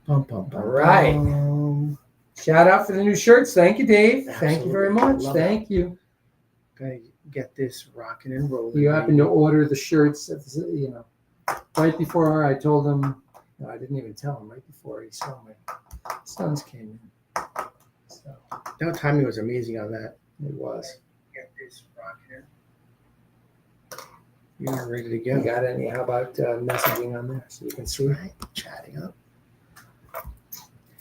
All right. Shout out for the new shirts. Thank you, Dave. Thank you very much. Thank you. Gotta get this rocking and rolling. You happen to order the shirts, right before I told him. No, I didn't even tell him right before he saw my sons came in. So that timing was amazing on that. It was. Get this rocking. You're ready to go. You got any? How about messaging on there so you can see? Right. Chatting up.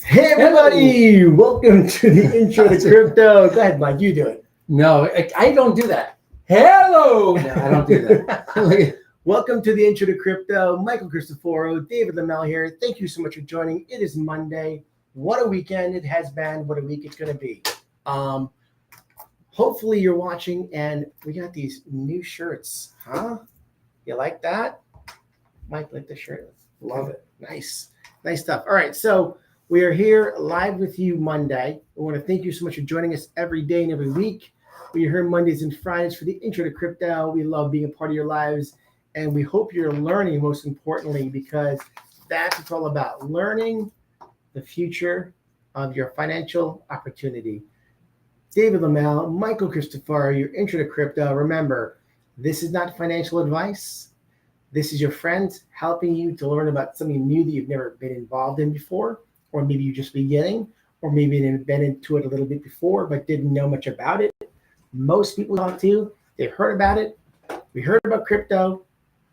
Hey everybody! Hello. Welcome to the intro to crypto. Go ahead, Mike. You do it. No, I don't do that. Hello. No, I don't do that. Welcome to the intro to crypto. Michael Cristoforo, David Lamel here. Thank you so much for joining. It is Monday. What a weekend it has been. What a week it's going to be. Hopefully you're watching, and we got these new shirts. Huh? You like that? Mike, like the shirt. Love it. Nice stuff. All right, so we are here live with you Monday. I want to thank you so much for joining us every day and every week. We are here Mondays and Fridays for the intro to crypto. We love being a part of your lives, and we hope you're learning, most importantly, because that's what it's all about, learning the future of your financial opportunity. David Lamel, Michael Cristoforo, your intro to crypto. Remember, this is not financial advice. This is your friends helping you to learn about something new that you've never been involved in before, or maybe you're just beginning, or maybe you've been into it a little bit before but didn't know much about it. Most people talk to, they've heard about it. We heard about crypto.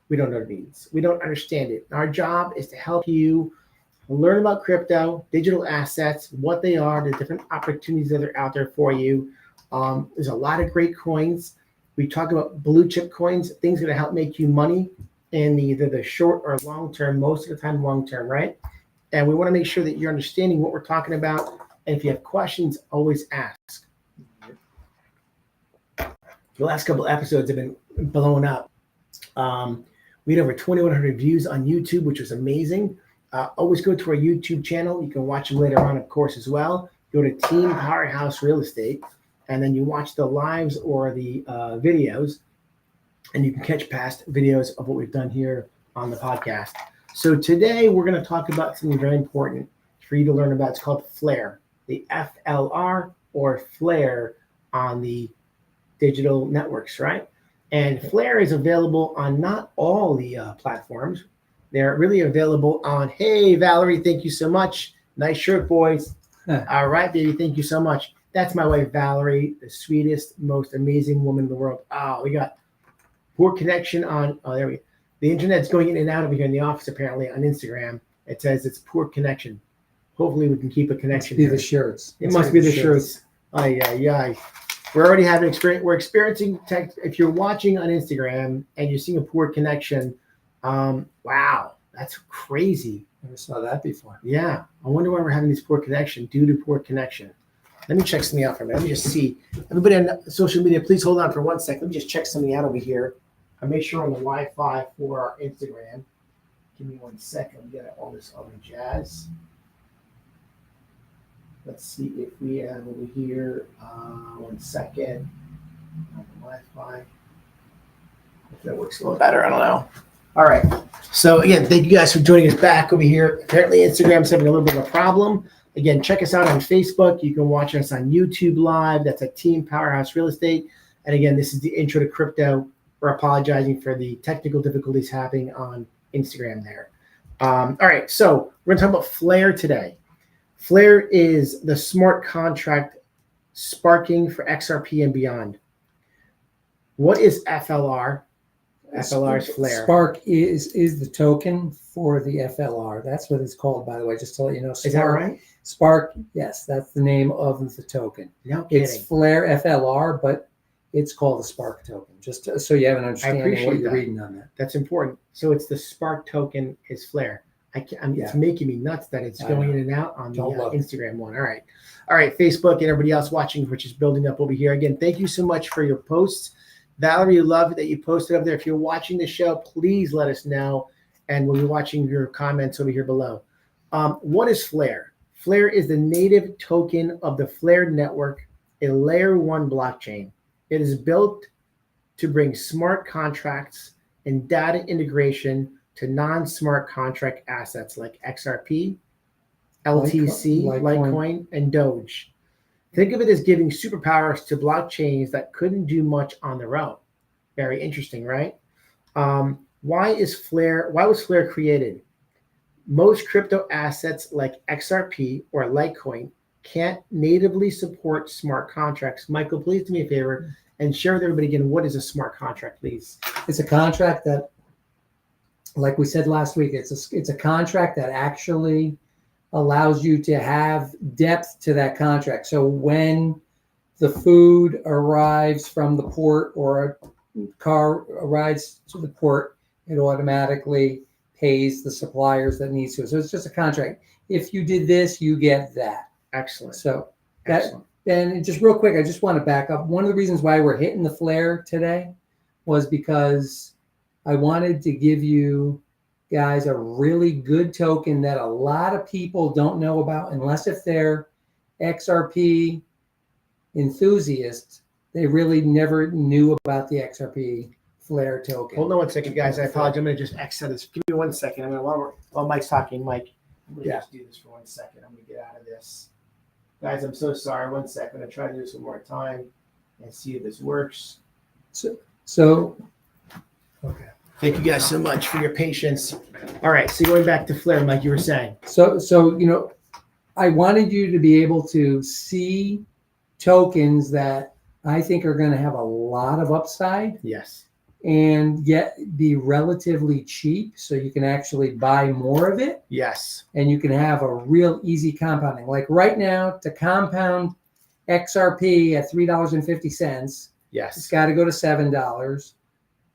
We don't know what it means. We don't understand it. Our job is to help you learn about crypto, digital assets, what they are, the different opportunities that are out there for you. There's a lot of great coins. We talk about blue chip coins, things that help make you money in either the short or long term, most of the time long term, right? And we want to make sure that you're understanding what we're talking about. And if you have questions, always ask. The last couple of episodes have been blowing up. We had over 2,100 views on YouTube, which was amazing. Always go to our YouTube channel. You can watch them later on, of course, as well. Go to Team Powerhouse Real Estate, and then you watch the lives or the videos, and you can catch past videos of what we've done here on the podcast. So today we're going to talk about something very important for you to learn about. It's called FLR, the FLR or FLR on the digital networks, right? And FLR is available on not all the platforms. They're really available on, hey, Valerie, thank you so much. Nice shirt, boys. All right, baby, thank you so much. That's my wife, Valerie, the sweetest, most amazing woman in the world. Oh, we got poor connection on, there we go. The internet's going in and out over here in the office, apparently, on Instagram. It says it's poor connection. Hopefully we can keep a connection. It must be the shirts. It must be the shirts. Ay. We're already having experience. We're experiencing tech. If you're watching on Instagram and you're seeing a poor connection, wow, that's crazy. Never saw that before. Yeah, I wonder why we're having this poor connection due to poor connection. Let me check something out for a minute. Let me just see. Everybody on social media, please hold on for 1 second. Let me just check something out over here. I make sure on the Wi-Fi for our Instagram. Give me 1 second. We got all this other jazz. Let's see if we have over here. 1 second. On the Wi-Fi. If that works a little better, I don't know. All right. So again, thank you guys for joining us back over here. Apparently Instagram's having a little bit of a problem. Again, check us out on Facebook. You can watch us on YouTube Live. That's at Team Powerhouse Real Estate. And again, this is the intro to crypto. We're apologizing for the technical difficulties happening on Instagram there. All right, so we're going to talk about FLR today. FLR is the smart contract sparking for XRP and beyond. What is FLR? FLR is FLR. Spark is the token for the FLR. That's what it's called, by the way, just to let you know. Spark, is that right? Spark, yes, that's the name of the token. No kidding. It's FLR, FLR, but it's called the Spark token, just so you have an understanding of what you're reading on that. That's important. So it's the Spark token is FLR. It's making me nuts that it's going in and out on the Instagram one. All right, Facebook and everybody else watching, which is building up over here. Again, thank you so much for your posts. Valerie, love that you posted up there. If you're watching the show, please let us know, and we'll be watching your comments over here below. What is FLR? FLR is the native token of the FLR network, a layer 1 blockchain. It is built to bring smart contracts and data integration to non-smart contract assets like XRP, LTC, Litecoin. Litecoin, and Doge. Think of it as giving superpowers to blockchains that couldn't do much on their own. Very interesting, right? Why was FLR created? Most crypto assets like XRP or Litecoin can't natively support smart contracts. Michael, please do me a favor and share with everybody again, what is a smart contract, please? It's a contract that, like we said last week, it's a contract that actually allows you to have depth to that contract. So when the food arrives from the port or a car arrives to the port, it automatically pays the suppliers that needs to. So it's just a contract. If you did this, you get that. Excellent. So that, and just real quick, I just want to back up. One of the reasons why we're hitting the FLR today was because I wanted to give you guys a really good token that a lot of people don't know about, unless if they're XRP enthusiasts. They really never knew about the XRP FLR token. Hold on one second, guys. I apologize. I'm going to just exit this. Give me 1 second. I'm going to, while Mike's talking, Mike, I'm going to just do this for 1 second. I'm going to get out of this. Guys, I'm so sorry. 1 second. I'm going to try to do this one more time and see if this works. So okay. Thank you guys so much for your patience. All right, so going back to FLR, like you were saying. So you know, I wanted you to be able to see tokens that I think are going to have a lot of upside. Yes. And yet be relatively cheap, so you can actually buy more of it. Yes. And you can have a real easy compounding. Like right now, to compound XRP at $3.50, yes, it's got to go to $7.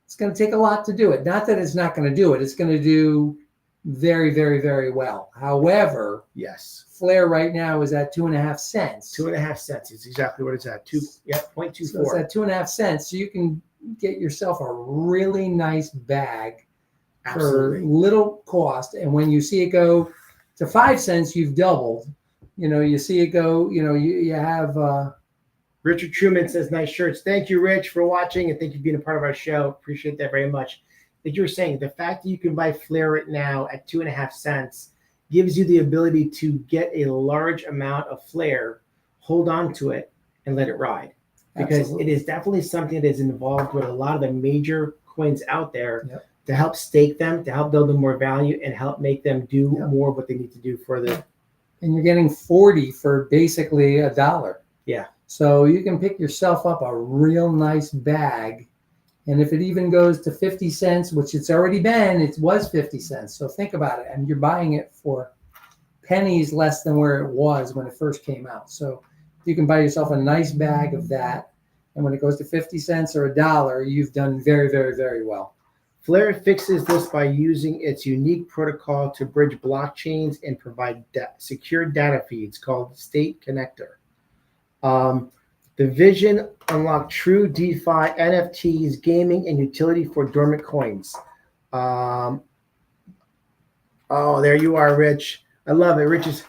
It's going to take a lot to do it. Not that it's not going to do it. It's going to do very, very, very well. However, yes, FLR right now is at 2.5 cents. 2.5 cents is exactly what it's at. 0.24. So it's at 2.5 cents. So you can get yourself a really nice bag. Absolutely. For little cost. And when you see it go to 5 cents, you've doubled. You know, you see it go, you know, you have Richard Truman says, nice shirts. Thank you, Rich, for watching, and thank you for being a part of our show. Appreciate that very much. Like you were saying, the fact that you can buy FLR right now at 2.5 cents gives you the ability to get a large amount of FLR, hold on to it, and let it ride. Because Absolutely. It is definitely something that is involved with a lot of the major coins out there. Yep. To help stake them, to help build them more value, and help make them do more of what they need to do for the. And you're getting 40 for basically $1. Yeah. So you can pick yourself up a real nice bag. And if it even goes to 50 cents, which it's already been, it was 50 cents. So think about it. And you're buying it for pennies less than where it was when it first came out. So you can buy yourself a nice bag of that. And when it goes to 50 cents or $1, you've done very, very, very well. FLR fixes this by using its unique protocol to bridge blockchains and provide secure data feeds called State Connector. The vision unlock true DeFi, NFTs, gaming, and utility for dormant coins. Oh, there you are, Rich. I love it. Rich is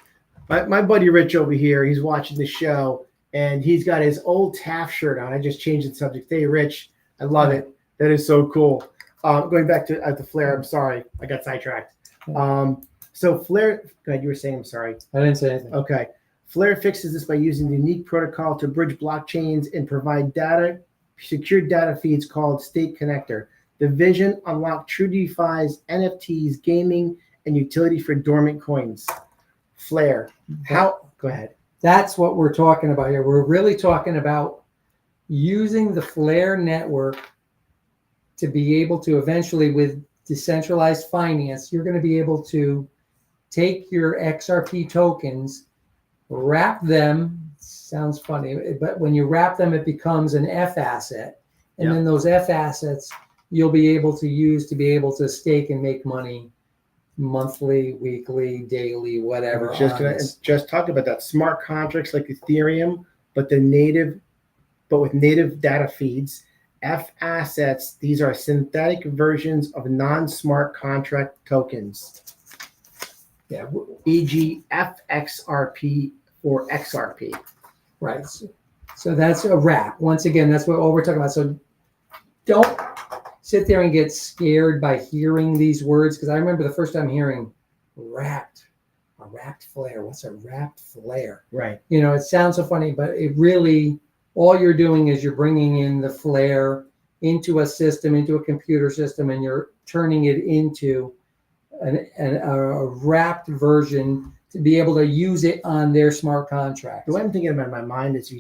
my buddy Rich over here. He's watching the show, and he's got his old TAF shirt on. I just changed the subject. Hey, Rich, I love it. That is so cool. Going back to the FLR, I'm sorry, I got sidetracked. So FLR, go ahead, you were saying, I'm sorry. I didn't say anything. Okay. FLR fixes this by using the unique protocol to bridge blockchains and provide secure data feeds called State Connector. The vision unlock true DeFi's, NFTs, gaming, and utility for dormant coins. FLR. Go ahead. That's what we're talking about here. We're really talking about using the FLR network to be able to eventually, with decentralized finance, you're going to be able to take your XRP tokens, wrap them, sounds funny, but when you wrap them, it becomes an F asset. And then those F assets, you'll be able to use to be able to stake and make money monthly, weekly, daily, whatever. Just talk about that. Smart contracts like Ethereum, but with native data feeds. F assets, these are synthetic versions of non-smart contract tokens. Yeah, e.g. FXRP or XRP. Right. So that's a wrap. Once again, that's what all we're talking about. So don't sit there and get scared by hearing these words, because I remember the first time hearing wrapped. a wrapped flare. What's a wrapped flare? Right. You know, it sounds so funny, but it really, all you're doing is you're bringing in the flare into a system, into a computer system, and you're turning it into a wrapped version to be able to use it on their smart contract. The way I'm thinking about it in my mind is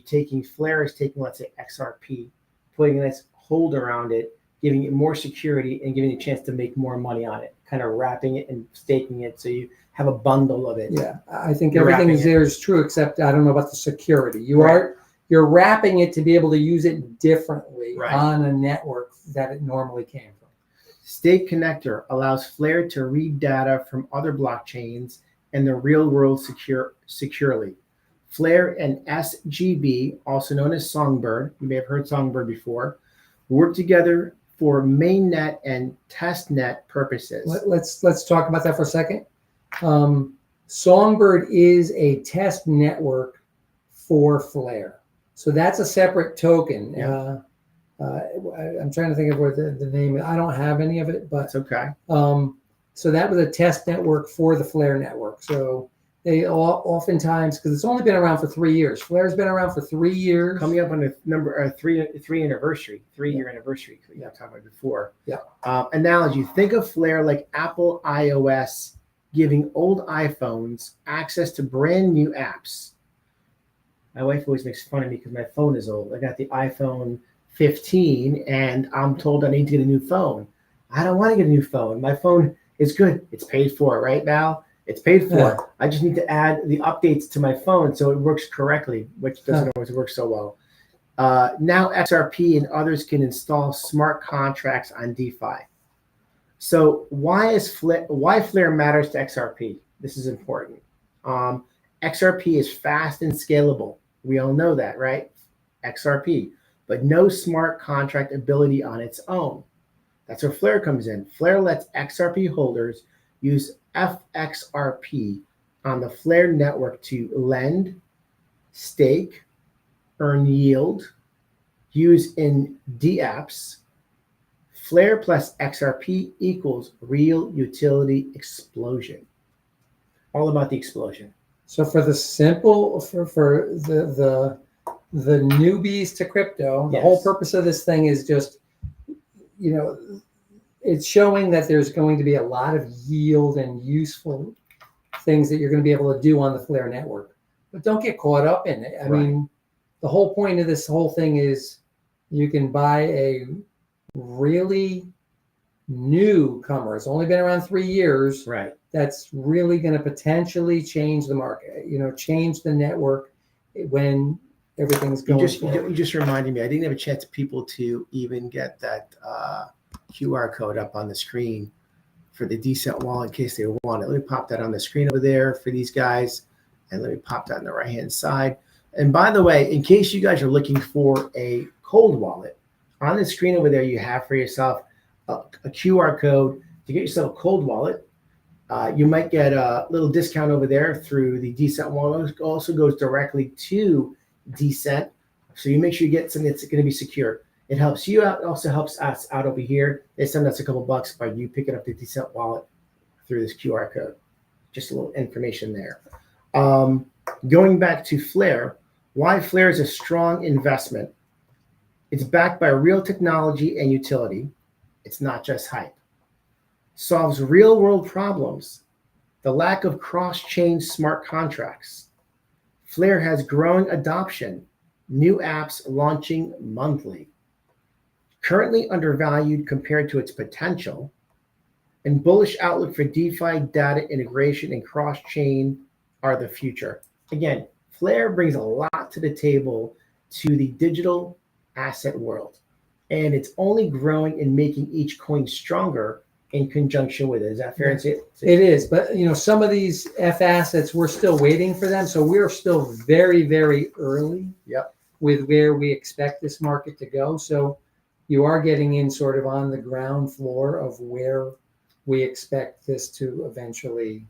Flare is taking, let's say, XRP, putting a nice hold around it, giving it more security and giving you a chance to make more money on it, kind of wrapping it and staking it so you have a bundle of it. Yeah, I think You're everything wrapping there is true, except I don't know about the security. Right. You're wrapping it to be able to use it differently Right. on a network that it normally came from. Stake Connector allows Flare to read data from other blockchains and the real world securely. Flare and SGB, also known as Songbird, you may have heard Songbird before, work together for mainnet and testnet purposes. Let's talk about that for a second. Songbird is a test network for Flare, so that's a separate token. Yeah. I'm trying to think of what the name is. I don't have any of it, but That's okay. So that was a test network for the Flare network. So they oftentimes, because it's only been around for 3 years. Flare's been around for 3 years. Coming up on a three-year anniversary we were talking about before. Yeah. Analogy: think of Flare like Apple iOS giving old iPhones access to brand new apps. My wife always makes fun of me because my phone is old. I got the iPhone 15, and I'm told I need to get a new phone. I don't want to get a new phone. My phone is good. It's paid for, right, Val? It's paid for. Yeah. I just need to add the updates to my phone so it works correctly, which doesn't always work so well. Now XRP and others can install smart contracts on DeFi. So why Flare matters to XRP? This is important. XRP is fast and scalable. We all know that, right? XRP, but no smart contract ability on its own. That's where Flare comes in. Flare lets XRP holders use FXRP on the Flare network to lend, stake, earn yield, use in dApps. Flare plus XRP equals real utility explosion. All about the explosion. So for the simple, for the newbies to crypto, the whole purpose of this thing is just, you know, it's showing that there's going to be a lot of yield and useful things that you're going to be able to do on the Flare network. But don't get caught up in it. I mean, the whole point of this whole thing is you can buy a really newcomer. It's only been around 3 years. Right. That's really going to potentially change the market, you know, change the network when everything's going. You just reminded me. I didn't have a chance for people to even get that QR code up on the screen for the Decent wallet in case they want it. Let me pop that on the screen over there for these guys, and let me pop that on the right-hand side. And by the way, in case you guys are looking for a cold wallet, on the screen over there, you have for yourself a QR code to get yourself a cold wallet. You might get a little discount over there through the Decent wallet. It also goes directly to Decent. So you make sure you get something that's going to be secure. It helps you out. It also helps us out over here. They send us a couple bucks by you picking up the Decent wallet through this QR code. Just a little information there. Going back to Flare, why Flare is a strong investment. It's backed by real technology and utility. It's not just hype. Solves real world problems. The lack of cross-chain smart contracts. Flare has growing adoption. New apps launching monthly. Currently undervalued compared to its potential. And bullish outlook for DeFi, data integration, and cross-chain are the future. Again, Flare brings a lot to the table to the digital asset world. And it's only growing and making each coin stronger in conjunction with it. Is that fair to say? It is, but you know, some of these F assets, we're still waiting for them. So we're still very, very early with where we expect this market to go. So you are getting in sort of on the ground floor of where we expect this to eventually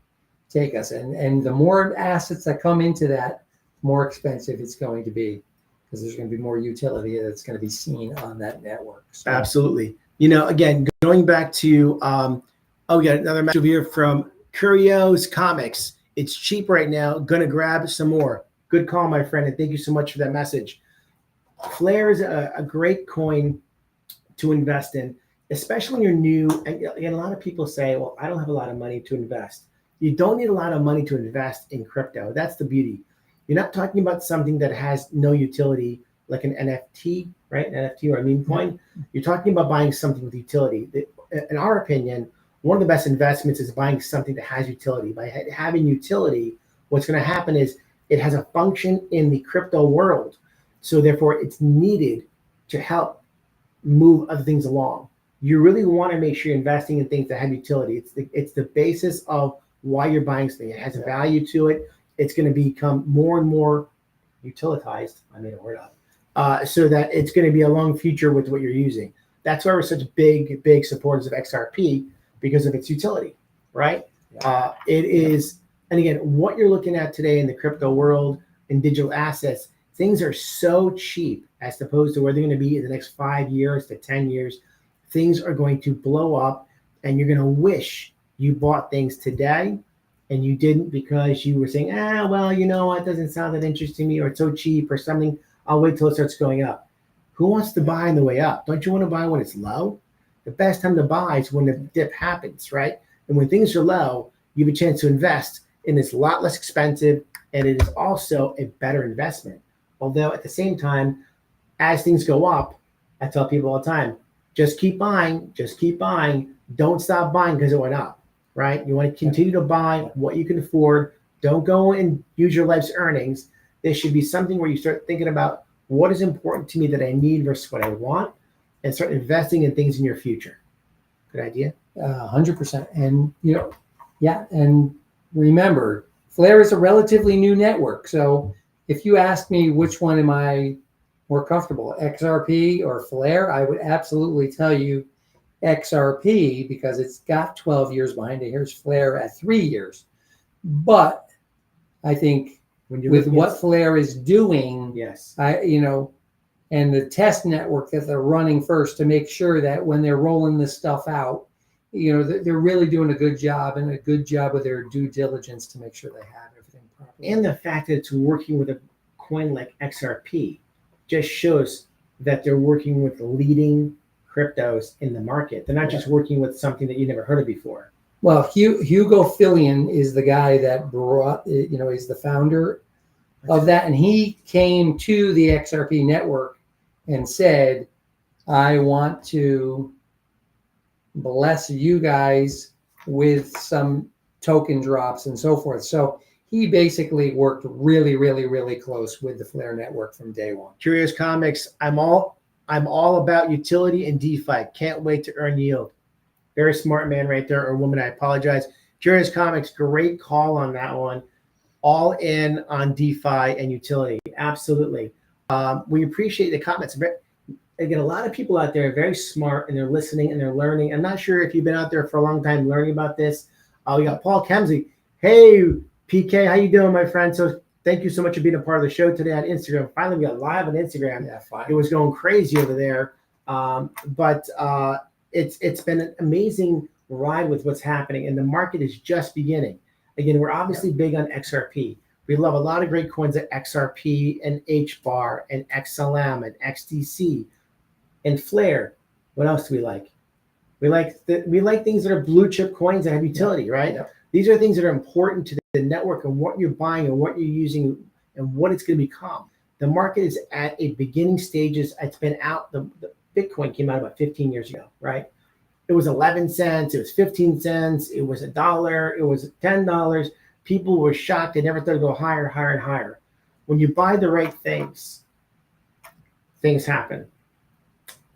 take us. And the more assets that come into that, more expensive it's going to be, because there's going to be more utility that's going to be seen on that network. So. Absolutely. You know, again, going back to, we got another message over here from Curios Comics. It's cheap right now. Gonna grab some more. Good call, my friend, and thank you so much for that message. FLR is a great coin to invest in, especially when you're new. And again, a lot of people say, well, I don't have a lot of money to invest. You don't need a lot of money to invest in crypto. That's the beauty. You're not talking about something that has no utility, like an NFT, right? An NFT or a meme coin. You're talking about buying something with utility. In our opinion, one of the best investments is buying something that has utility. By having utility, what's going to happen is it has a function in the crypto world. So therefore, it's needed to help move other things along. You really want to make sure you're investing in things that have utility. It's the basis of why you're buying something. It has a value to it. It's going to become more and more utilitized. I made a word up. So that it's going to be a long future with what you're using. That's why we're such big supporters of XRP, because of its utility, right? It is, and again, what you're looking at today in the crypto world, in digital assets, things are so cheap as opposed to where they're going to be in the next 5 years to 10 years. Things are going to blow up, and you're going to wish you bought things today and you didn't, because you were saying, well, you know what, doesn't sound that interesting to me, or it's so cheap or something. I'll wait till it starts going up. Who wants to buy on the way up? Don't you want to buy when it's low? The best time to buy is when the dip happens, right? And when things are low, you have a chance to invest in this a lot less expensive, and it is also a better investment. Although at the same time, as things go up, I tell people all the time, just keep buying, don't stop buying because it went up, right? You want to continue to buy what you can afford. Don't go and use your life's earnings. There should be something where you start thinking about what is important to me that I need versus what I want, and start investing in things in your future. Good idea? 100%. And, and remember, FLR is a relatively new network. So if you ask me which one am I more comfortable, XRP or FLR, I would absolutely tell you XRP, because it's got 12 years behind it. Here's FLR at 3 years. But I think with what FLR is doing, yes, and the test network that they're running first, to make sure that when they're rolling this stuff out, they're really doing a good job, and a good job with their due diligence to make sure they have everything properly. And the fact that it's working with a coin like XRP just shows that they're working with the leading cryptos in the market. They're not just working with something that you never heard of before. Well, Hugo Fillion is the guy that brought, he's the founder of that. And he came to the XRP network and said, I want to bless you guys with some token drops and so forth. So he basically worked really close with the FLR network from day one. Curious Comics, I'm all about utility and DeFi. Can't wait to earn yield. Very smart man right there, or woman, I apologize. Curious Comics, great call on that one. All in on DeFi and utility. Absolutely. We appreciate the comments. Again, a lot of people out there are very smart, and they're listening and they're learning. I'm not sure if you've been out there for a long time learning about this. We got Paul Kemsley. Hey, PK, how you doing, my friend? So thank you so much for being a part of the show today on Instagram. Finally, we got live on Instagram. Yeah, fine. It was going crazy over there. But it's been an amazing ride with what's happening, and the market is just beginning. Again, we're obviously big on XRP. We love a lot of great coins like XRP and HBAR and XLM and XDC and FLR. What else do we like? We like things that are blue chip coins that have utility, right? Yeah. These are things that are important to the network and what you're buying and what you're using and what it's going to become. The market is at a beginning stages. It's been out. The Bitcoin came out about 15 years ago, right? It was 11 cents. It was 15 cents. It was $1. It was $10. People were shocked. They never thought it'd go higher, higher, and higher. When you buy the right things, things happen.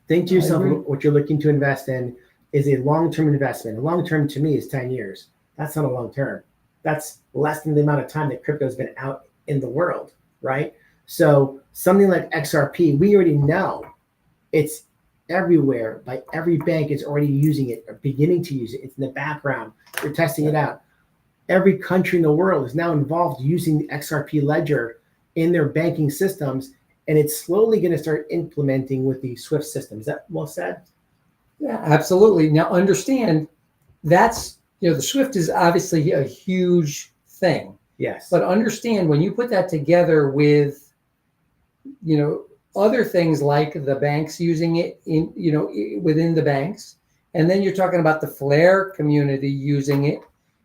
Think to yourself, what you're looking to invest in is a long-term investment. A long-term to me is 10 years. That's not a long-term. That's less than the amount of time that crypto has been out in the world, right? So something like XRP, we already know it's everywhere. By every bank is already using it or beginning to use it. It's in the background. They're testing it out. Every country in the world is now involved using the XRP ledger in their banking systems, and it's slowly going to start implementing with the SWIFT system. Is that well said? Yeah, absolutely. Now understand that's, the SWIFT is obviously a huge thing. Yes. But understand when you put that together with, other things like the banks using it within the banks, and then you're talking about the FLR community using it,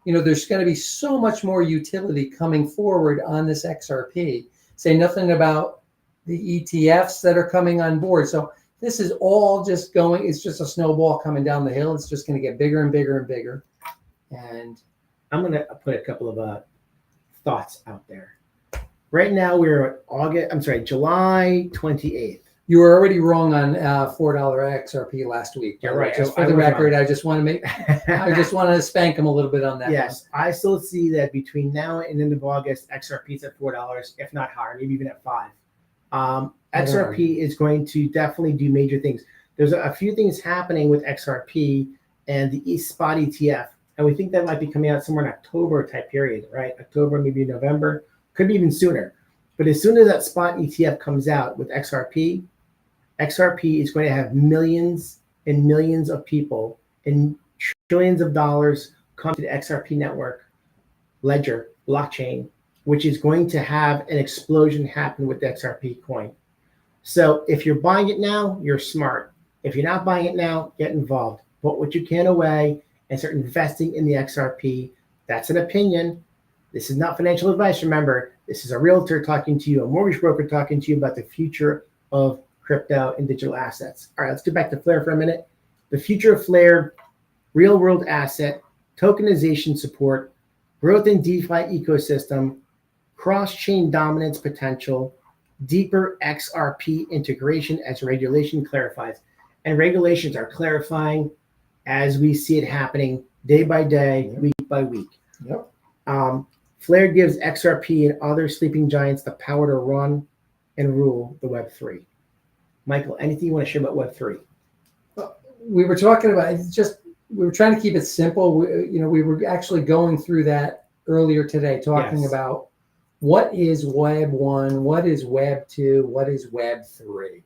there's going to be so much more utility coming forward on this XRP. Say nothing about the ETFs that are coming on board. So this is all just going, it's just a snowball coming down the hill. It's just going to get bigger and bigger and bigger. And I'm going to put a couple of thoughts out there. Right now we're July 28th. You were already wrong on $4 XRP last week. Yeah, right. Just for the record, I just want to spank him a little bit on that. Yes, I still see that between now and end of August, XRP is at $4, if not higher, maybe even at $5. XRP is going to definitely do major things. There's a few things happening with XRP and the spot ETF, and we think that might be coming out somewhere in October type period, right? October, maybe November, could be even sooner. But as soon as that spot ETF comes out with XRP is going to have millions and millions of people and trillions of dollars come to the XRP network, ledger, blockchain, which is going to have an explosion happen with the XRP coin. So if you're buying it now, you're smart. If you're not buying it now, get involved. Put what you can away and start investing in the XRP. That's an opinion. This is not financial advice. Remember, this is a realtor talking to you, a mortgage broker talking to you about the future of crypto and digital assets. All right, let's get back to FLR for a minute. The future of FLR, real world asset, tokenization support, growth in DeFi ecosystem, cross-chain dominance potential, deeper XRP integration as regulation clarifies. And regulations are clarifying as we see it happening day by day, week by week. Yep. FLR gives XRP and other sleeping giants the power to run and rule the Web3. Michael, anything you want to share about Web3? We were talking about we were trying to keep it simple. We were actually going through that earlier today, talking about what is Web 1, what is Web 2, what is Web 3,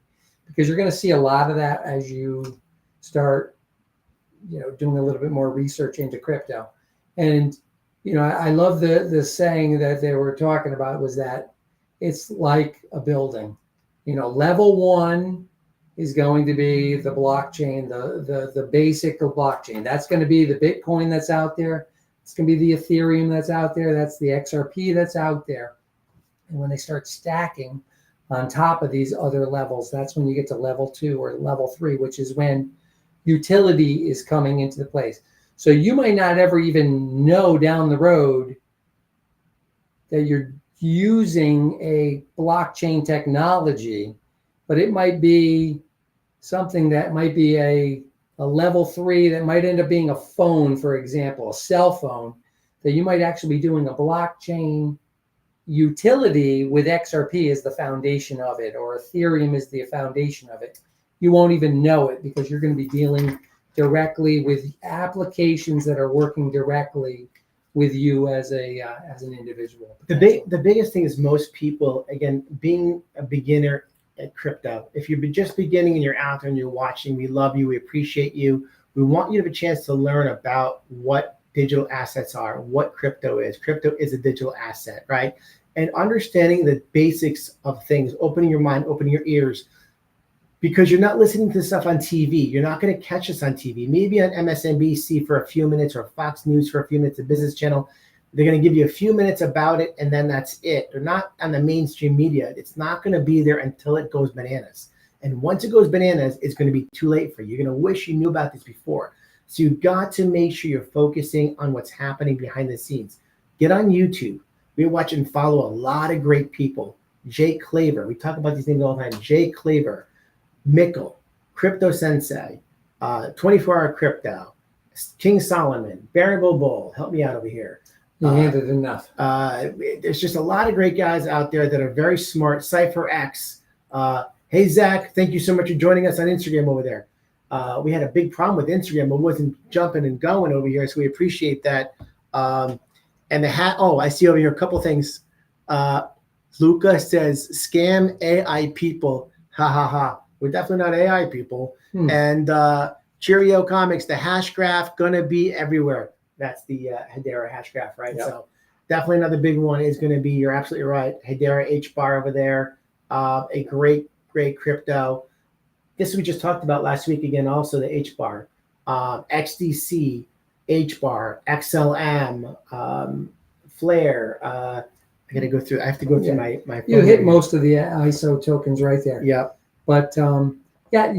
because you're going to see a lot of that as you start, doing a little bit more research into crypto. And I love the saying that they were talking about was that it's like a building. Level 1 is going to be the blockchain, the basic of blockchain. That's going to be the Bitcoin that's out there. It's going to be the Ethereum that's out there. That's the XRP that's out there. And when they start stacking on top of these other levels, that's when you get to level 2 or level 3, which is when utility is coming into the place. So you might not ever even know down the road that you're using a blockchain technology, but it might be something that might be a level 3 that might end up being a phone, for example, a cell phone, that you might actually be doing a blockchain utility with XRP as the foundation of it, or Ethereum is the foundation of it. You won't even know it because you're going to be dealing directly with applications that are working directly with you as an individual. The biggest thing is most people, again, being a beginner at crypto, if you're just beginning and you're out there and you're watching, we love you, we appreciate you. We want you to have a chance to learn about what digital assets are, what crypto is. Crypto is a digital asset, right? And understanding the basics of things, opening your mind, opening your ears, because you're not listening to stuff on TV. You're not going to catch us on TV. Maybe on MSNBC for a few minutes or Fox News for a few minutes, a business channel. They're going to give you a few minutes about it, and then that's it. They're not on the mainstream media. It's not going to be there until it goes bananas. And once it goes bananas, it's going to be too late for you. You're going to wish you knew about this before. So you've got to make sure you're focusing on what's happening behind the scenes. Get on YouTube. We watch and follow a lot of great people. Jay Claver. We talk about these names all the time. Jay Claver. Mikkel, Crypto Sensei, 24-Hour Crypto, King Solomon, Variable Bull. Help me out over here. You handed enough. There's just a lot of great guys out there that are very smart. CypherX. Hey, Zach, thank you so much for joining us on Instagram over there. We had a big problem with Instagram. It wasn't jumping and going over here, so we appreciate that. And the hat. Oh, I see over here a couple things. Luca says, scam AI people. Ha, ha, ha. We're definitely not AI people. And Cheerio Comics, the hash graph gonna be everywhere. That's the Hedera hash graph, right? Yep. So Definitely another big one is going to be, you're absolutely right, Hedera H bar over there. A great crypto. This we just talked about last week again, also the H bar. XDC, H bar, XLM, FLR. I got to go through. I have to go through my phone. You hit most of the ISO tokens right there. Yep. But yeah,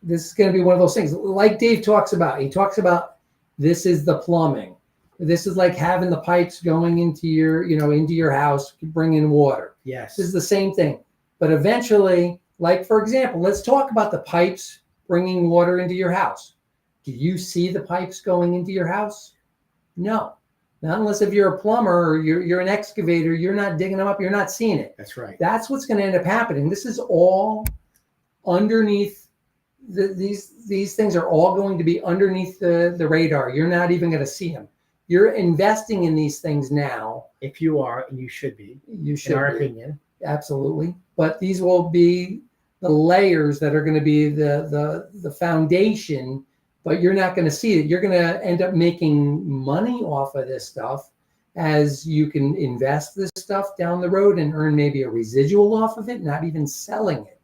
this is going to be one of those things. Like Dave talks about, he talks about this is the plumbing. This is like having the pipes going into your house, bringing water. Yes. This is the same thing. But eventually, like for example, let's talk about the pipes bringing water into your house. Do you see the pipes going into your house? No. Not unless if you're a plumber or you're an excavator, you're not digging them up, you're not seeing it. That's right. That's what's going to end up happening. This is all underneath. These things are all going to be underneath the radar. You're not even going to see them. You're investing in these things now. If you are, and you should be. You should, in our opinion. Absolutely. But these will be the layers that are going to be the foundation, but you're not going to see it. You're going to end up making money off of this stuff as you can invest this stuff down the road and earn maybe a residual off of it, not even selling it.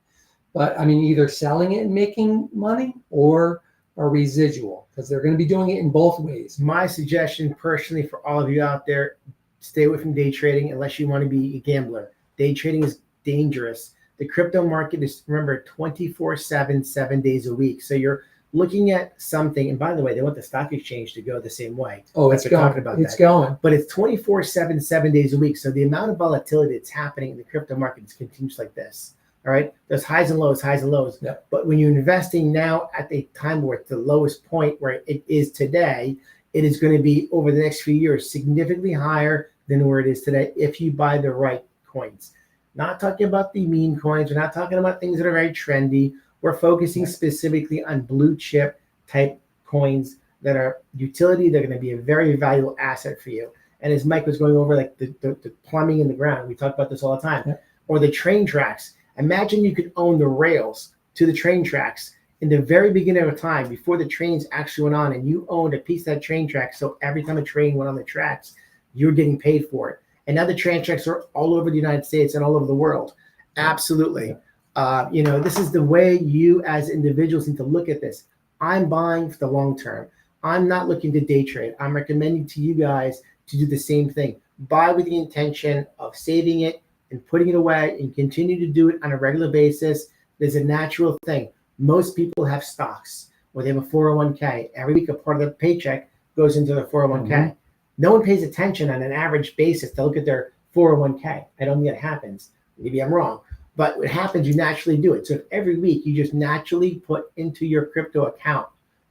But I mean, either selling it and making money or a residual, because they're going to be doing it in both ways. My suggestion personally for all of you out there, stay away from day trading unless you want to be a gambler. Day trading is dangerous. The crypto market is, remember, 24/7, 7 days a week. So you're looking at something, and by the way, they want the stock exchange to go the same way. Oh, it's going. It's going. But it's 24/7, 7 days a week. So the amount of volatility that's happening in the crypto market is continuous like this. All right, there's highs and lows, highs and lows. Yep. But when you're investing now at the time where it's the lowest point where it is today, it is going to be over the next few years significantly higher than where it is today if you buy the right coins. Not talking about the meme coins. We're not talking about things that are very trendy. We're focusing specifically on blue chip type coins that are utility. They're going to be a very valuable asset for you. And as Mike was going over, like the plumbing in the ground, we talk about this all the time, or the train tracks. Imagine you could own the rails to the train tracks in the very beginning of time before the trains actually went on, and you owned a piece of that train track. So every time a train went on the tracks, you're getting paid for it. And now the train tracks are all over the United States and all over the world. Absolutely. This is the way you as individuals need to look at this. I'm buying for the long term. I'm not looking to day trade. I'm recommending to you guys to do the same thing. Buy with the intention of saving it and putting it away, and continue to do it on a regular basis. There's a natural thing. Most people have stocks or they have a 401k. Every week, a part of their paycheck goes into the 401k. Mm-hmm. No one pays attention on an average basis to look at their 401k. I don't think it happens. Maybe I'm wrong, but what happens, you naturally do it. So if every week you just naturally put into your crypto account,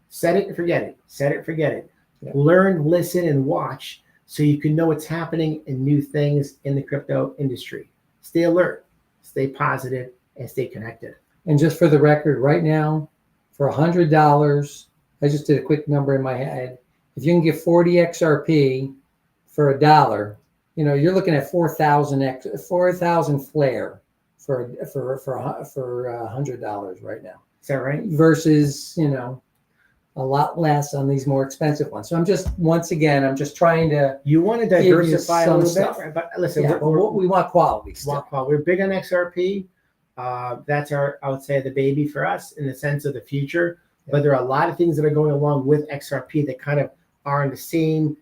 set it and forget it, set it, forget it. Yeah. Learn, listen, and watch, so you can know what's happening and new things in the crypto industry. Stay alert, stay positive, and stay connected. And just for the record, right now, for $100, I just did a quick number in my head. If you can get 40 XRP for $1, you're looking at 4,000 FLR for $100 right now. Is that right? Versus, a lot less on these more expensive ones. So I'm just trying to. You want to diversify a little bit, right? But listen, we want quality. We're big on XRP. That's I would say, the baby for us in the sense of the future. Yeah. But there are a lot of things that are going along with XRP that kind of are on the same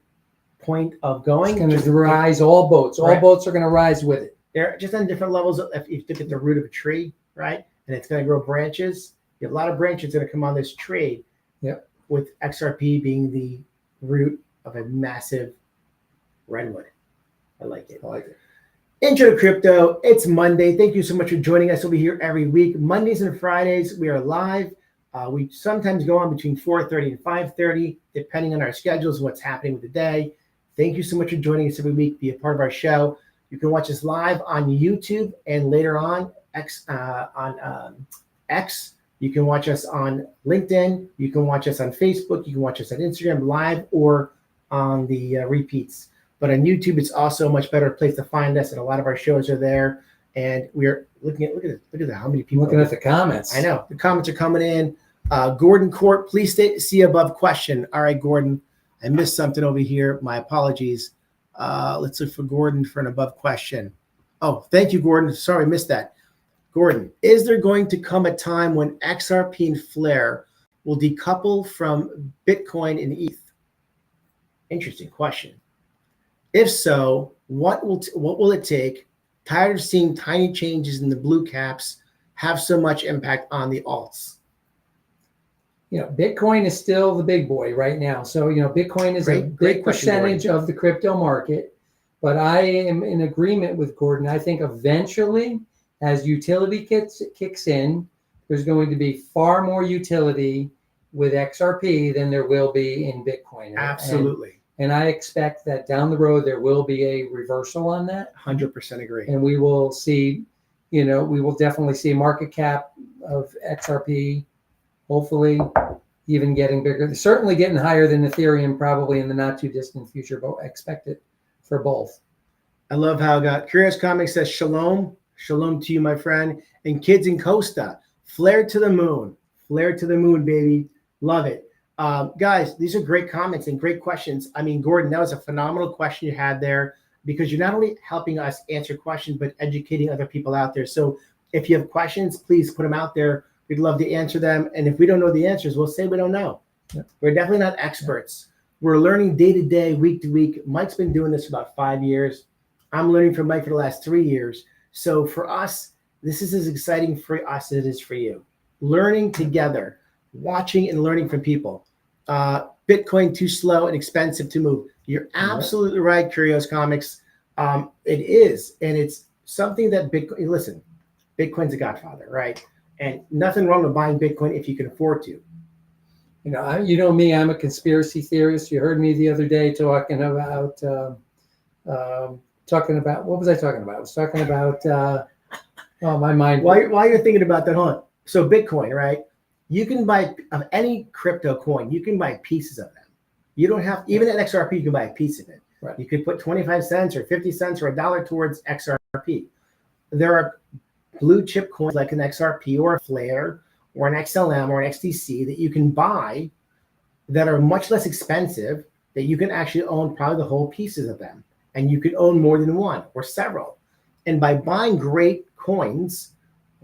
point of going. It's going to rise all boats. All boats are going to rise with it. They're just on different levels. If you look at the root of a tree, right, and it's going to grow branches, you have a lot of branches that are come on this tree. Yep. With XRP being the root of a massive redwood. I like it. Intro to Crypto. It's Monday. Thank you so much for joining us. We'll be here every week. Mondays and Fridays, we are live. We sometimes go on between 4:30 and 5:30, depending on our schedules and what's happening with the day. Thank you so much for joining us every week. Be a part of our show. You can watch us live on YouTube and later on X. You can watch us on LinkedIn. You can watch us on Facebook. You can watch us on Instagram live or on the repeats. But on YouTube, it's also a much better place to find us, and a lot of our shows are there. And we're look at how many people. Looking at the comments. I know the comments are coming in. Gordon Court, please see above question. All right, Gordon, I missed something over here. My apologies. Let's look for Gordon for an above question. Oh, thank you, Gordon. Sorry, missed that. Gordon, is there going to come a time when XRP and Flare will decouple from Bitcoin and ETH? Interesting question. If so, what will it take? Tired of seeing tiny changes in the blue caps have so much impact on the alts. Bitcoin is still the big boy right now. So, Bitcoin is a big percentage of the crypto market. But I am in agreement with Gordon. I think eventually, as utility kicks in, there's going to be far more utility with XRP than there will be in Bitcoin. Absolutely. And I expect that down the road, there will be a reversal on that. 100% agree. And we will see, we will definitely see market cap of XRP, hopefully even getting bigger. Certainly getting higher than Ethereum probably in the not too distant future, but I expect it for both. I love how Curious Comics says, shalom. Shalom to you, my friend. And Kids in Costa, flare to the moon. Flare to the moon, baby. Love it. Guys, these are great comments and great questions. I mean, Gordon, that was a phenomenal question you had there, because you're not only helping us answer questions, but educating other people out there. So if you have questions, please put them out there. We'd love to answer them. And if we don't know the answers, we'll say we don't know. Yep. We're definitely not experts. We're learning day to day, week to week. Mike's been doing this for about 5 years. I'm learning from Mike for the last 3 years. So for us, this is as exciting for us as it is for you. Learning together, watching and learning from people. Bitcoin too slow and expensive to move. You're absolutely right, Curious Comics. It is, and it's something that Bitcoin. Listen, Bitcoin's a godfather, right? And nothing wrong with buying Bitcoin if you can afford to. You know me. I'm a conspiracy theorist. You heard me the other day talking about what was I talking about? I was talking about my mind. While you're thinking about that, hold on. So Bitcoin, right? You can buy of any crypto coin. You can buy pieces of them. You don't have even an XRP. You can buy a piece of it. Right. You could put 25 cents or 50 cents or $1 towards XRP. There are blue chip coins like an XRP or a Flare or an XLM or an XDC that you can buy that are much less expensive, that you can actually own probably the whole pieces of them. And you could own more than one or several. And by buying great coins,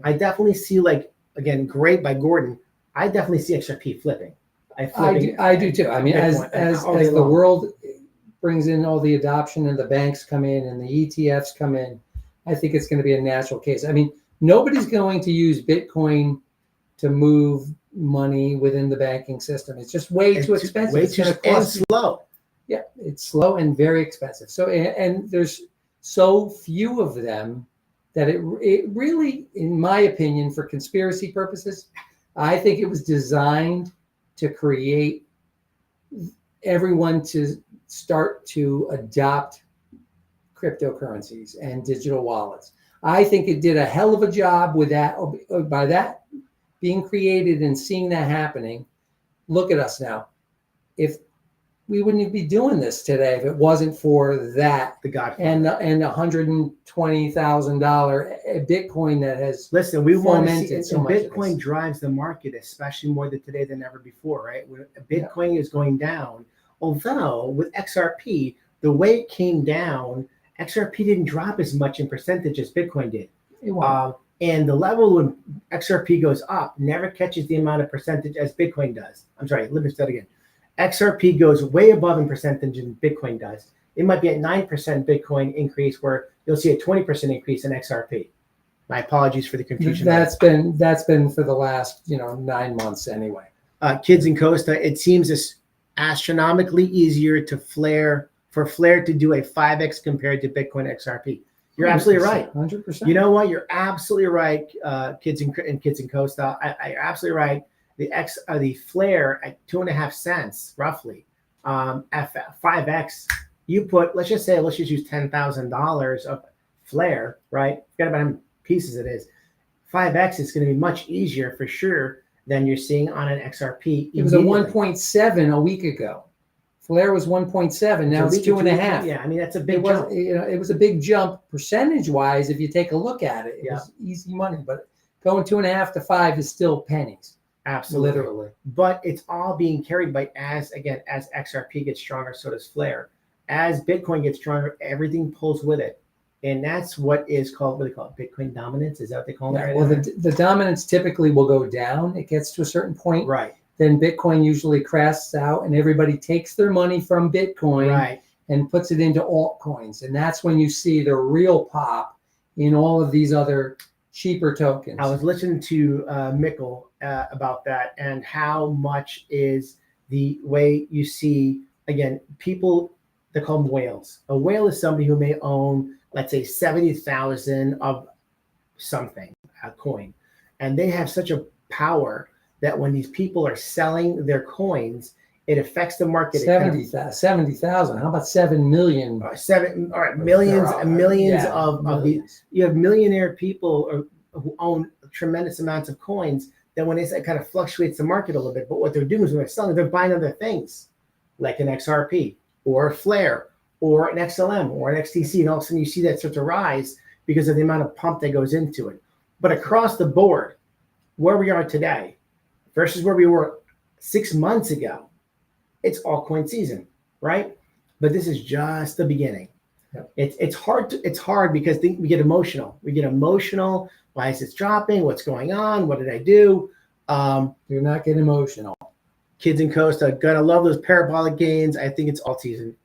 I definitely see, again, great by Gordon, I definitely see XRP flipping. I do too. I mean, as the world brings in all the adoption and the banks come in and the ETFs come in, I think it's going to be a natural case. I mean, nobody's going to use Bitcoin to move money within the banking system. It's just way too expensive. Way too and slow. Yeah, it's slow and very expensive. So, and there's so few of them that it really, in my opinion, for conspiracy purposes, I think it was designed to create everyone to start to adopt cryptocurrencies and digital wallets. I think it did a hell of a job with that. By that being created and seeing that happening, look at us now. If we wouldn't be doing this today if it wasn't for that, and $120,000 Bitcoin that has we want to see, so much. Bitcoin drives the market, especially more today than ever before, right? When Bitcoin is going down, although with XRP, the way it came down, XRP didn't drop as much in percentage as Bitcoin did. And the level when XRP goes up never catches the amount of percentage as Bitcoin does. I'm sorry, let me start again. XRP goes way above in percentage than Bitcoin does. It might be at 9% Bitcoin increase where you'll see a 20% increase in XRP. My apologies for the confusion. That's been for the last 9 months anyway. Kids in Costa, it seems astronomically easier for Flare to do a 5x compared to Bitcoin XRP. You're absolutely right. 100%. You know what? You're absolutely right, Kids in Costa. You're absolutely right. The Flare at 2.5 cents roughly, at 5x. Let's just use $10,000 of Flare, right? Forget about how many pieces it is. 5x is going to be much easier for sure than you're seeing on an XRP. It was a 1.7 a week ago. Flare was 1.7. Now it's 2.5. Yeah, I mean that's a big jump. It was a big jump percentage-wise. If you take a look at it, it was easy money. But going 2.5 to 5 is still pennies. Absolutely. Literally. But it's all being carried by as XRP gets stronger, so does Flare. as Bitcoin gets stronger, everything pulls with it. And that's what is called, what do they call it? Bitcoin dominance? Is that what they call it? Yeah, Right well, now? the dominance typically will go down. It gets to a certain point. Right. Then Bitcoin usually crashes out and everybody takes their money from Bitcoin Right. and puts it into altcoins. And that's when you see the real pop in all of these other cheaper tokens. I was listening to Mikkel about that, and how much is the way you see, again, people, they call them whales. A whale is somebody who may own, let's say, 70,000 of something, a coin. And they have such a power that when these people are selling their coins, it affects the market. 70,000. How about 7 million? All right, millions and millions Yeah, of millions. you have millionaire people who own tremendous amounts of coins that when they say, it kind of fluctuates the market a little bit. But what they're doing is when they're selling, they're buying other things like an XRP or a FLR or an XLM or an XTC. And all of a sudden you see that start to rise because of the amount of pump that goes into it. But across the board, where we are today versus where we were 6 months ago, it's altcoin season, right? But this is just the beginning. Yep. It's hard because we get emotional. We get emotional. Why is it dropping? What's going on? What did I do? Do not get emotional. Kids in Costa, gonna love those parabolic gains. I think it's alt season.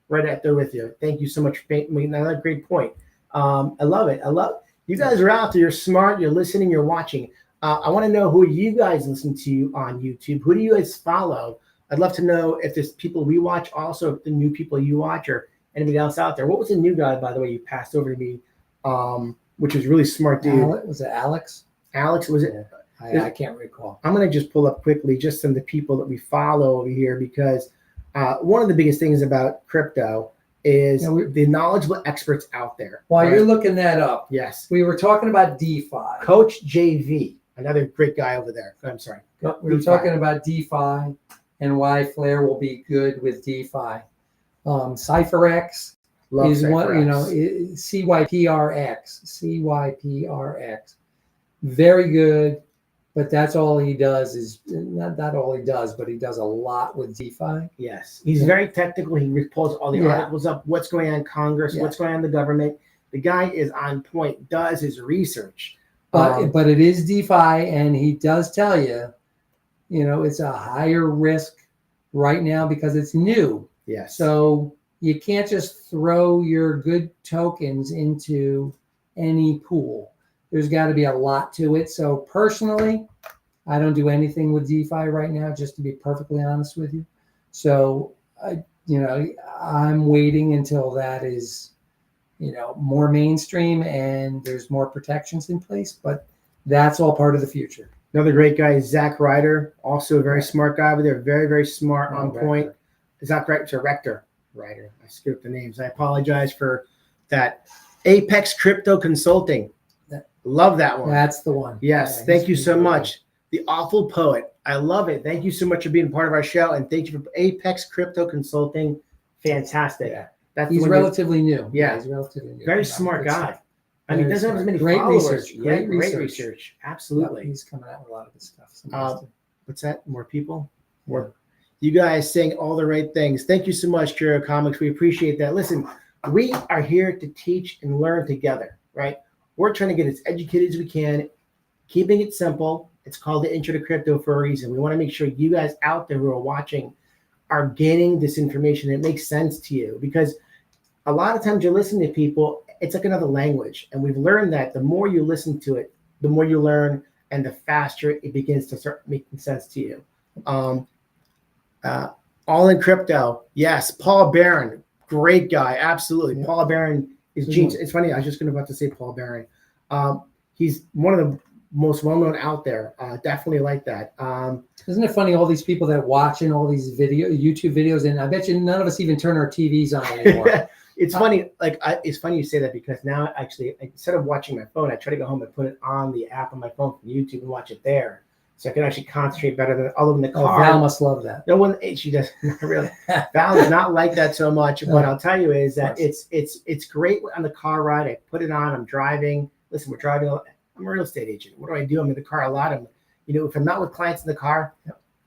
Right out there with you. Thank you so much for making another great point. I love it. I love you guys are out there. You're smart. You're listening. You're watching. I want to know who you guys listen to on YouTube. Who do you guys follow? I'd love to know if there's people we watch, also if the new people you watch, or anybody else out there. What was the new guy, by the way, you passed over to me, which was really smart, dude? Was it Alex? Alex, was it? I can't recall. I'm going to just pull up quickly just some of the people that we follow over here, because one of the biggest things about crypto is the knowledgeable experts out there. While you're looking that up, yes, we were talking about DeFi. Coach JV, another great guy over there. I'm sorry. We were talking about DeFi and why FLR will be good with DeFi. CypherX is one, CYPRX, very good, but that's all he does is not all he does, but he does a lot with DeFi. Yes, he's very technical. He pulls all the articles up, what's going on in Congress, what's going on in the government. The guy is on point, does his research. But it is DeFi, and he does tell you, it's a higher risk right now because it's new. Yes. So you can't just throw your good tokens into any pool. There's got to be a lot to it. So personally, I don't do anything with DeFi right now, just to be perfectly honest with you. So, I'm waiting until that is, more mainstream and there's more protections in place. But that's all part of the future. Another great guy is Zach Ryder, also a very smart guy over there, very, very smart, on point. Zach Ryder, I screwed up the names. I apologize for that. Apex Crypto Consulting. Love that one. That's the one. Yes, thank you so much. The Awful Poet. I love it. Thank you so much for being part of our show, and thank you for Apex Crypto Consulting. Fantastic. Yeah. He's relatively new. Yeah, he's relatively new. Very smart guy. And he doesn't have as many followers. Great research. Absolutely. Yep, he's coming out with a lot of this stuff. What's that? More people? More. You guys saying all the right things. Thank you so much, Curio Comics. We appreciate that. Listen, we are here to teach and learn together, right? We're trying to get as educated as we can, keeping it simple. It's called the Intro to Crypto for a reason. We want to make sure you guys out there who are watching are gaining this information. It makes sense to you, because a lot of times you're listening to people, it's like another language. And we've learned that the more you listen to it, the more you learn, and the faster it begins to start making sense to you. All in Crypto. Yes. Paul Barron, great guy. Absolutely. Yeah. Paul Barron is genius. It's funny. I was just about to say Paul Barron. He's one of the most well-known out there. Definitely like that. Isn't it funny, all these people that watching all these YouTube videos, and I bet you none of us even turn our TVs on anymore. It's funny. It's funny you say that, because now actually, instead of watching my phone, I try to go home and put it on the app on my phone from YouTube and watch it there, so I can actually concentrate better than all of them in the car. Val must love that. No one, she does not really. Val does not like that so much. What I'll tell you is that it's great on the car ride. I put it on. I'm driving. Listen, we're driving. I'm a real estate agent. What do? I'm in the car a lot. If I'm not with clients in the car,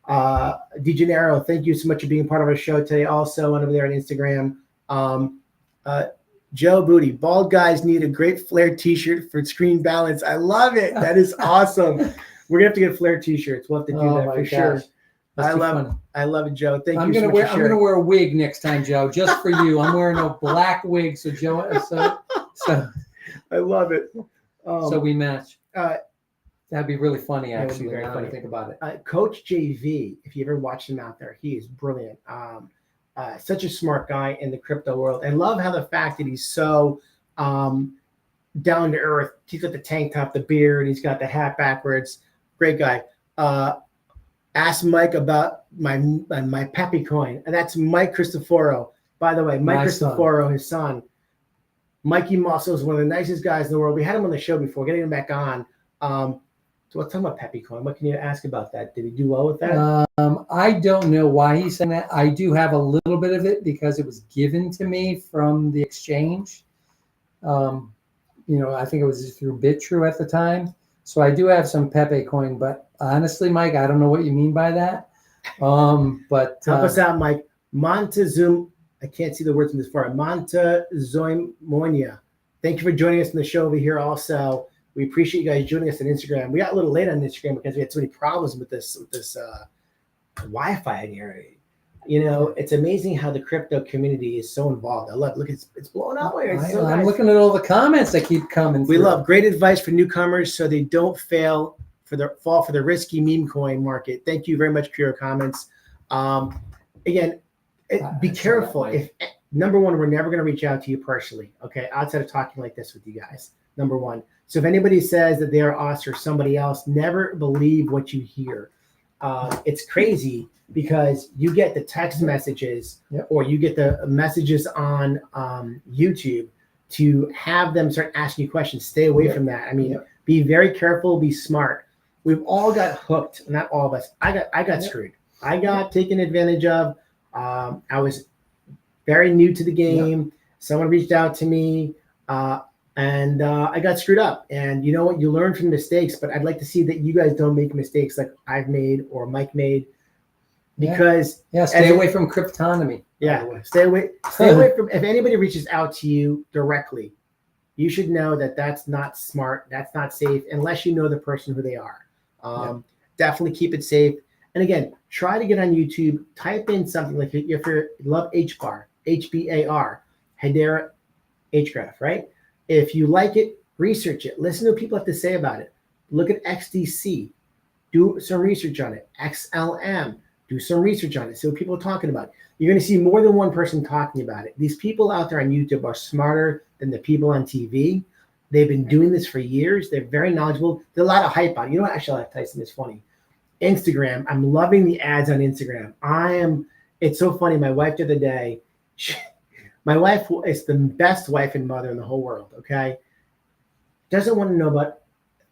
DeGenero, thank you so much for being part of our show today. Also, and over there on Instagram, Um, uh, Joe Booty, bald guys need a great flare T-shirt for screen balance. I love it. That is awesome. We're gonna have to get flare T-shirts. We'll have to do that for sure. That's too funny. I love it, Joe. Thank I'm you so gonna much for I'm sharing. gonna wear a wig next time, Joe, just for you. I'm wearing a black wig, so Joe, so I love it. so we match. Uh, That'd be really funny, That would be actually. very Now that I funny. think about it. Coach JV, if you ever watch him out there, he is brilliant. Such a smart guy in the crypto world. I love how the fact that he's so down to earth. He's got the tank top, the beard, he's got the hat backwards. Great guy. Ask Mike about my Peppy coin, and that's Mike Cristoforo. By the way, Mike Cristoforo, his son. Mikey Mosso is one of the nicest guys in the world. We had him on the show before, getting him back on. So let's talk about Peppy coin. What can you ask about that? Did he do well with that? I don't know why he's saying that. I do have a little bit of it because it was given to me from the exchange. I think it was through BitTrue at the time. So I do have some Pepe coin, but honestly, Mike, I don't know what you mean by that. But help us out, Mike. Montezum, I can't see the words in this far. Montezumonia. Thank you for joining us in the show over here. Also, we appreciate you guys joining us on Instagram. We got a little late on Instagram because we had so many problems with this Wi-Fi in here. It's amazing how the crypto community is so involved. I love. Look, it's blowing out here. I'm looking at all the comments that keep coming. We love great advice for newcomers so they don't fall for the risky meme coin market. Thank you very much for your comments. Again, be careful. If number one, we're never going to reach out to you personally. Okay, outside of talking like this with you guys. Number one. So if anybody says that they're us or somebody else, never believe what you hear. It's crazy because you get the text messages or you get the messages on YouTube to have them start asking you questions. Stay away from that. I mean, be very careful, be smart. We've all got hooked, not all of us. I got screwed. I got taken advantage of. I was very new to the game. Someone reached out to me and I got screwed up. And you know what? You learn from mistakes, but I'd like to see that you guys don't make mistakes like I've made or Mike made. Because stay away from cryptonomy. Stay away from, if anybody reaches out to you directly, you should know that that's not smart, that's not safe, unless you know the person who they are. Definitely keep it safe. And again, try to get on YouTube, type in something like, if you love HBAR, HBAR, Hedera H-graph, right? If you like it, research it. Listen to what people have to say about it. Look at XDC. Do some research on it. XLM. Do some research on it. See what people are talking about. You're going to see more than one person talking about it. These people out there on YouTube are smarter than the people on TV. They've been doing this for years. They're very knowledgeable. There's a lot of hype on it. You know what? Actually, Tyson, is funny. Instagram. I'm loving the ads on Instagram. It's so funny. My wife the other day, my wife is the best wife and mother in the whole world, okay? Doesn't want to know about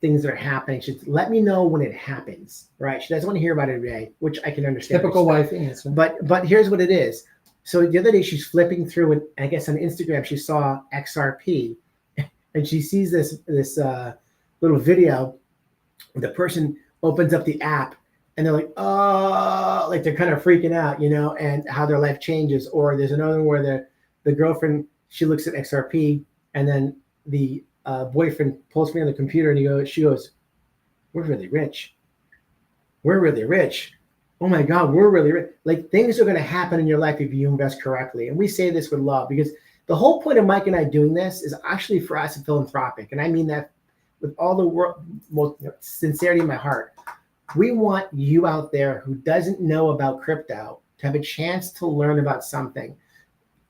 things that are happening. She says, let me know when it happens, right? She doesn't want to hear about it every day, which I can understand. Typical wife answer. But here's what it is. So the other day she's flipping through, and I guess on Instagram she saw XRP, and she sees this little video. The person opens up the app, and they're like, oh, like they're kind of freaking out, and how their life changes. Or there's another one where the girlfriend, she looks at XRP, and then the boyfriend pulls me on the computer, and she goes, we're really rich. We're really rich. Oh my God, we're really rich. Like, things are going to happen in your life if you invest correctly. And we say this with love, because the whole point of Mike and I doing this is actually for us philanthropic. And I mean that with all the most sincerity in my heart. We want you out there who doesn't know about crypto to have a chance to learn about something.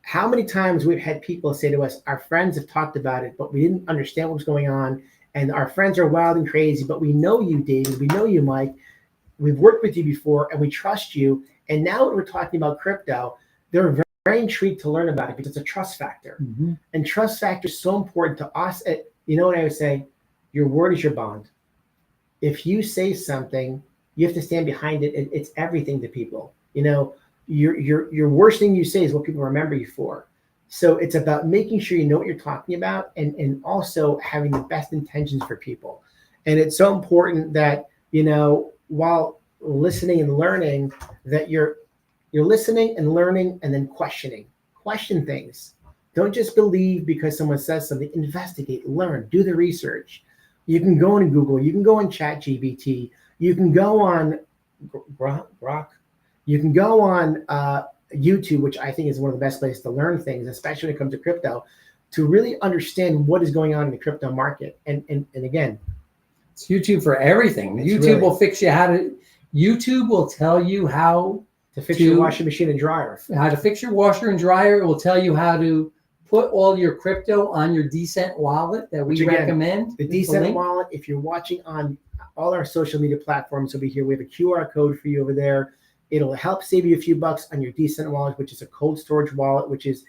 How many times we've had people say to us, our friends have talked about it, but we didn't understand what was going on. And our friends are wild and crazy, but we know you, David. We know you, Mike. We've worked with you before, and we trust you. And now that we're talking about crypto, they're very, very intrigued to learn about it because it's a trust factor. Mm-hmm. And trust factor is so important to us. You know what I would say? Your word is your bond. If you say something, you have to stand behind it. It's everything to people. Your worst thing you say is what people remember you for. So it's about making sure you know what you're talking about, and also having the best intentions for people. And it's so important that, while listening and learning, that you're listening and learning and then questioning question things. Don't just believe because someone says something. Investigate, learn, do the research. You can go on Google. You can go on ChatGPT. You can go on Grok. You can go on YouTube, which I think is one of the best places to learn things, especially when it comes to crypto, to really understand what is going on in the crypto market. And again, it's YouTube for everything. YouTube will fix you YouTube will tell you how to fix your washing machine and dryer. How to fix your washer and dryer. It will tell you how to put all your crypto on your Decent wallet that we recommend. The Decent wallet, if you're watching on all our social media platforms over here, we have a QR code for you over there. It'll help save you a few bucks on your Decent wallet, which is a cold storage wallet, which is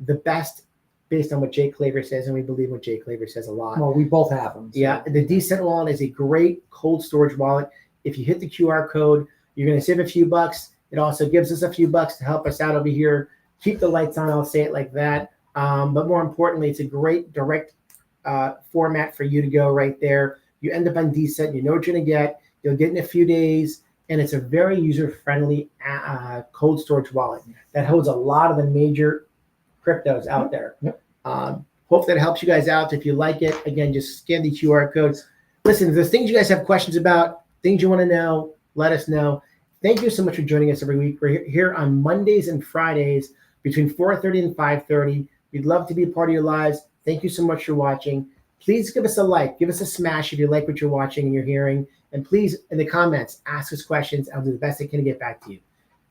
the best based on what Jay Claver says, and we believe what Jay Claver says a lot. Well, we both have them. So. Yeah, the Decent wallet is a great cold storage wallet. If you hit the QR code, you're going to save a few bucks. It also gives us a few bucks to help us out over here. Keep the lights on, I'll say it like that. But more importantly, it's a great direct format for you to go right there. You end up on Decent, you know what you're going to get. You'll get in a few days, and it's a very user-friendly cold storage wallet that holds a lot of the major cryptos out there. Yep. Hope that helps you guys out. If you like it, again, just scan the QR codes. Listen, if there's things you guys have questions about, things you want to know, let us know. Thank you so much for joining us every week. We're here on Mondays and Fridays between 4:30 and 5:30. We'd love to be a part of your lives. Thank you so much for watching. Please give us a like. Give us a smash if you like what you're watching and you're hearing. And please, in the comments, ask us questions. I'll do the best I can to get back to you.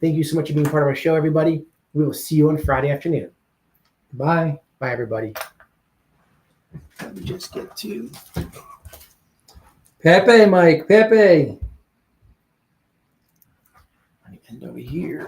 Thank you so much for being part of our show, everybody. We will see you on Friday afternoon. Bye. Bye, everybody. Let me just get to Pepe, Mike. Pepe. Let me end over here.